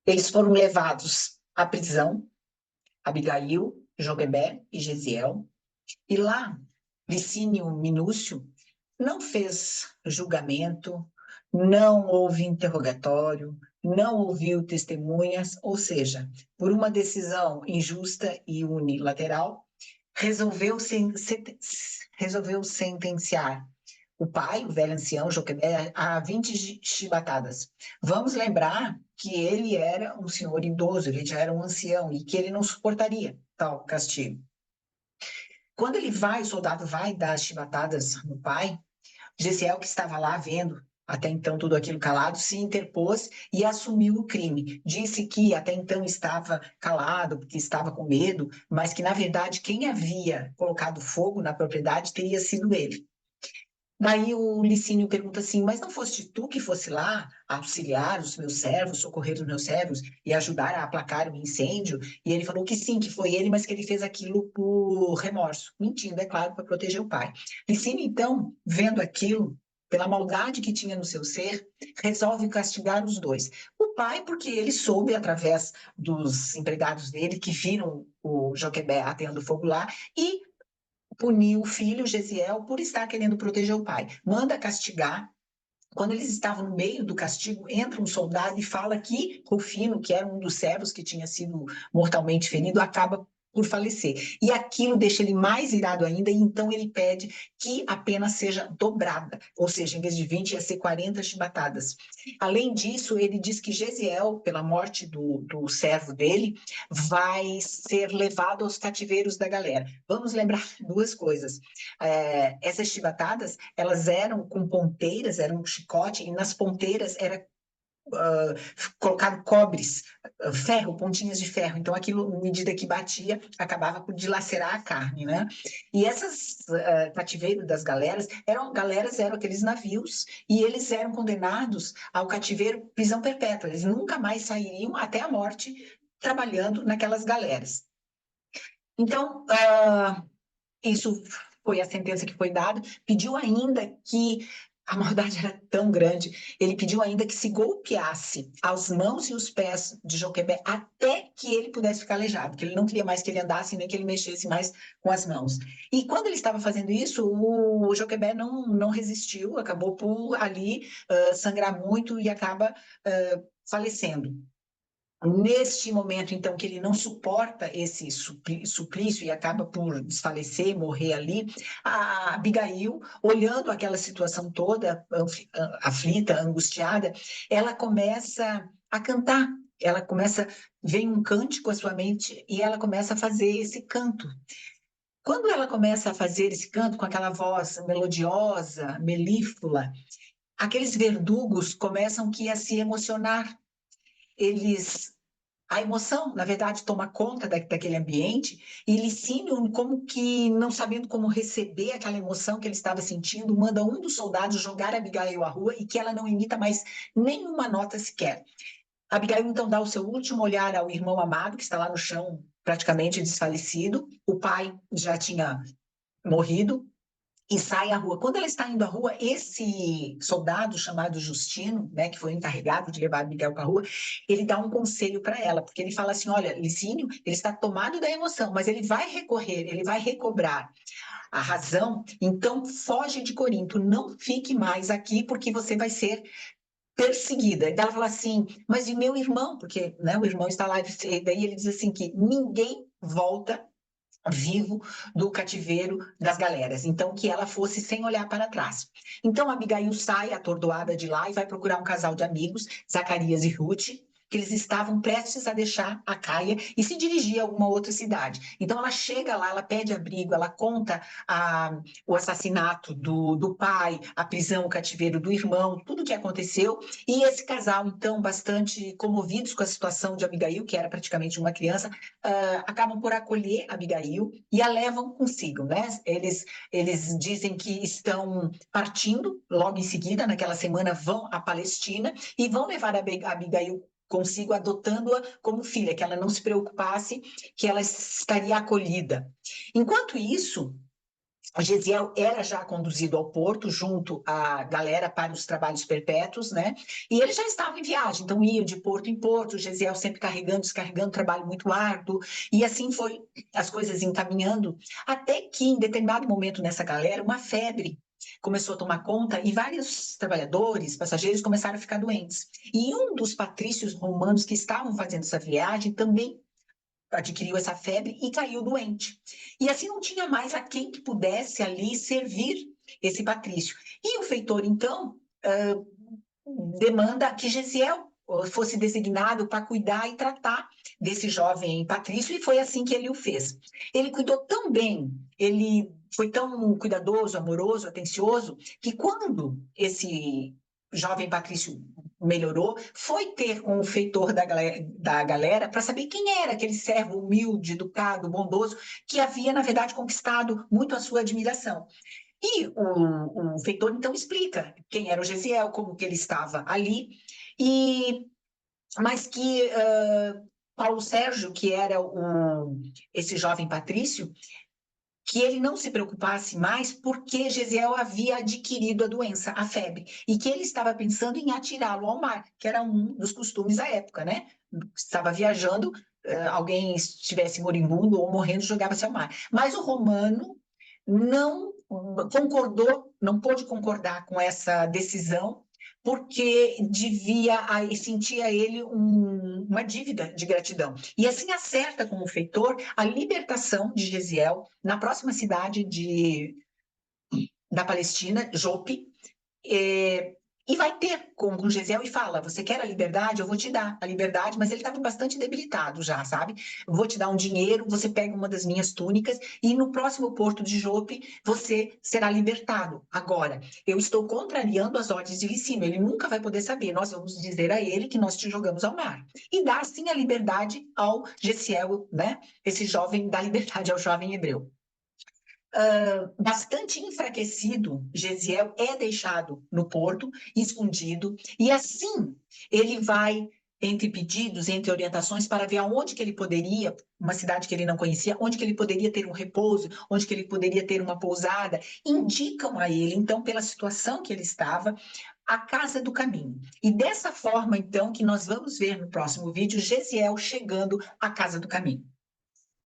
Eles foram levados à prisão, Abigail, Joquebed e Jesiel, e lá, Licínio Minúcio não fez julgamento, não houve interrogatório, não ouviu testemunhas, ou seja, por uma decisão injusta e unilateral, resolveu sentenciar o pai, o velho ancião Joquebed, a 20 chibatadas. Vamos lembrar que ele era um senhor idoso, ele já era um ancião e que ele não suportaria tal castigo. Quando ele vai, o soldado vai dar as chibatadas no pai, Gesiel, que estava lá vendo até então tudo aquilo calado, se interpôs e assumiu o crime. Disse que até então estava calado, porque estava com medo, mas que, na verdade, quem havia colocado fogo na propriedade teria sido ele. Daí o Licínio pergunta assim, mas não foste tu que fosse lá auxiliar os meus servos, socorrer os meus servos e ajudar a aplacar o incêndio? E ele falou que sim, que foi ele, mas que ele fez aquilo por remorso, mentindo, é claro, para proteger o pai. Licínio, então, vendo aquilo, pela maldade que tinha no seu ser, resolve castigar os dois. O pai, porque ele soube, através dos empregados dele, que viram o Joquebed atendo fogo lá, e puniu o filho, Gesiel, por estar querendo proteger o pai. Manda castigar. Quando eles estavam no meio do castigo, entra um soldado e fala que Rufino, que era um dos servos que tinha sido mortalmente ferido, acaba por falecer. E aquilo deixa ele mais irado ainda, e então ele pede que a pena seja dobrada, ou seja, em vez de 20, ia ser 40 chibatadas. Além disso, ele diz que Gesiel, pela morte do servo dele, vai ser levado aos cativeiros da galera. Vamos lembrar duas coisas. Essas chibatadas, elas eram com ponteiras, eram um chicote, e nas ponteiras era colocado cobres, ferro, pontinhas de ferro. Então, aquilo, à medida que batia, acabava por dilacerar a carne, né? E esses cativeiros das galeras eram aqueles navios, e eles eram condenados ao cativeiro prisão perpétua. Eles nunca mais sairiam até a morte trabalhando naquelas galeras. Então, isso foi a sentença que foi dada. Pediu ainda que a maldade era tão grande, ele pediu ainda que se golpeasse as mãos e os pés de Joquebed até que ele pudesse ficar aleijado, que ele não queria mais que ele andasse, nem que ele mexesse mais com as mãos. E quando ele estava fazendo isso, o Joquebed não resistiu, acabou por ali sangrar muito e acaba falecendo. Neste momento, então, que ele não suporta esse suplício e acaba por desfalecer, morrer ali, a Abigail, olhando aquela situação toda, aflita, angustiada, ela começa a cantar, vem um cântico à sua mente e ela começa a fazer esse canto. Quando ela começa a fazer esse canto com aquela voz melodiosa, melíflua, aqueles verdugos começam a se emocionar. A emoção, na verdade, toma conta daquele ambiente, e Licínio, como que não sabendo como receber aquela emoção que ele estava sentindo, manda um dos soldados jogar a Abigail à rua e que ela não emita mais nenhuma nota sequer. Abigail, então, dá o seu último olhar ao irmão amado, que está lá no chão, praticamente desfalecido. O pai já tinha morrido, e sai à rua. Quando ela está indo à rua, esse soldado chamado Justino, né, que foi encarregado de levar Miguel para a rua, ele dá um conselho para ela, porque ele fala assim, olha, Licínio, ele está tomado da emoção, mas ele vai recorrer, ele vai recobrar a razão, então foge de Corinto, não fique mais aqui, porque você vai ser perseguida. Então ela fala assim, mas e meu irmão? Porque, né, o irmão está lá, e daí ele diz assim que ninguém volta vivo do cativeiro das galeras. Então, que ela fosse sem olhar para trás. Então, Abigail sai atordoada de lá e vai procurar um casal de amigos, Zacarias e Ruth, que eles estavam prestes a deixar a Caia e se dirigir a alguma outra cidade. Então, ela chega lá, ela pede abrigo, ela conta o assassinato do pai, a prisão, o cativeiro do irmão, tudo o que aconteceu. E esse casal, então, bastante comovidos com a situação de Abigail, que era praticamente uma criança, acabam por acolher Abigail e a levam consigo, né? Eles dizem que estão partindo logo em seguida, naquela semana vão à Palestina e vão levar a Abigail consigo, adotando-a como filha, que ela não se preocupasse, que ela estaria acolhida. Enquanto isso, Gesiel era já conduzido ao porto junto à galera para os trabalhos perpétuos, né? E ele já estava em viagem, então ia de porto em porto, Gesiel sempre carregando, descarregando, trabalho muito árduo, e assim foi as coisas encaminhando, até que em determinado momento nessa galera, uma febre começou a tomar conta e vários trabalhadores, passageiros começaram a ficar doentes. E um dos patrícios romanos que estavam fazendo essa viagem também adquiriu essa febre e caiu doente. E assim não tinha mais a quem que pudesse ali servir esse patrício. E o feitor, então, demanda que Gesiel fosse designado para cuidar e tratar desse jovem patrício, e foi assim que ele o fez. Ele cuidou tão bem, ele foi tão cuidadoso, amoroso, atencioso, que quando esse jovem patrício melhorou, foi ter com o feitor da galera para saber quem era aquele servo humilde, educado, bondoso, que havia, na verdade, conquistado muito a sua admiração. E o feitor, então, explica quem era o Gesiel, como que ele estava ali, e, mas que Paulo Sérgio, que era esse jovem patrício, que ele não se preocupasse mais porque Gesiel havia adquirido a doença, a febre, e que ele estava pensando em atirá-lo ao mar, que era um dos costumes da época, né? Estava viajando, alguém estivesse moribundo ou morrendo, jogava-se ao mar. Mas o romano não concordou, não pôde concordar com essa decisão, porque sentia ele uma dívida de gratidão. E assim acerta com o feitor a libertação de Gesiel na próxima cidade da Palestina, Jope, e vai ter com Gesiel e fala: você quer a liberdade? Eu vou te dar a liberdade, mas ele estava bastante debilitado já, sabe? Eu vou te dar um dinheiro, você pega uma das minhas túnicas e no próximo porto de Jope você será libertado. Agora, eu estou contrariando as ordens de Licínio, ele nunca vai poder saber, nós vamos dizer a ele que nós te jogamos ao mar. E dá assim a liberdade ao Gesiel, né? Esse jovem dá liberdade ao jovem hebreu. Bastante enfraquecido, Gesiel é deixado no porto, escondido, e assim ele vai entre pedidos, entre orientações, para ver aonde que ele poderia, uma cidade que ele não conhecia, onde que ele poderia ter um repouso, onde que ele poderia ter uma pousada, indicam a ele, então, pela situação que ele estava, a casa do caminho. E dessa forma, então, que nós vamos ver no próximo vídeo, Gesiel chegando à casa do caminho.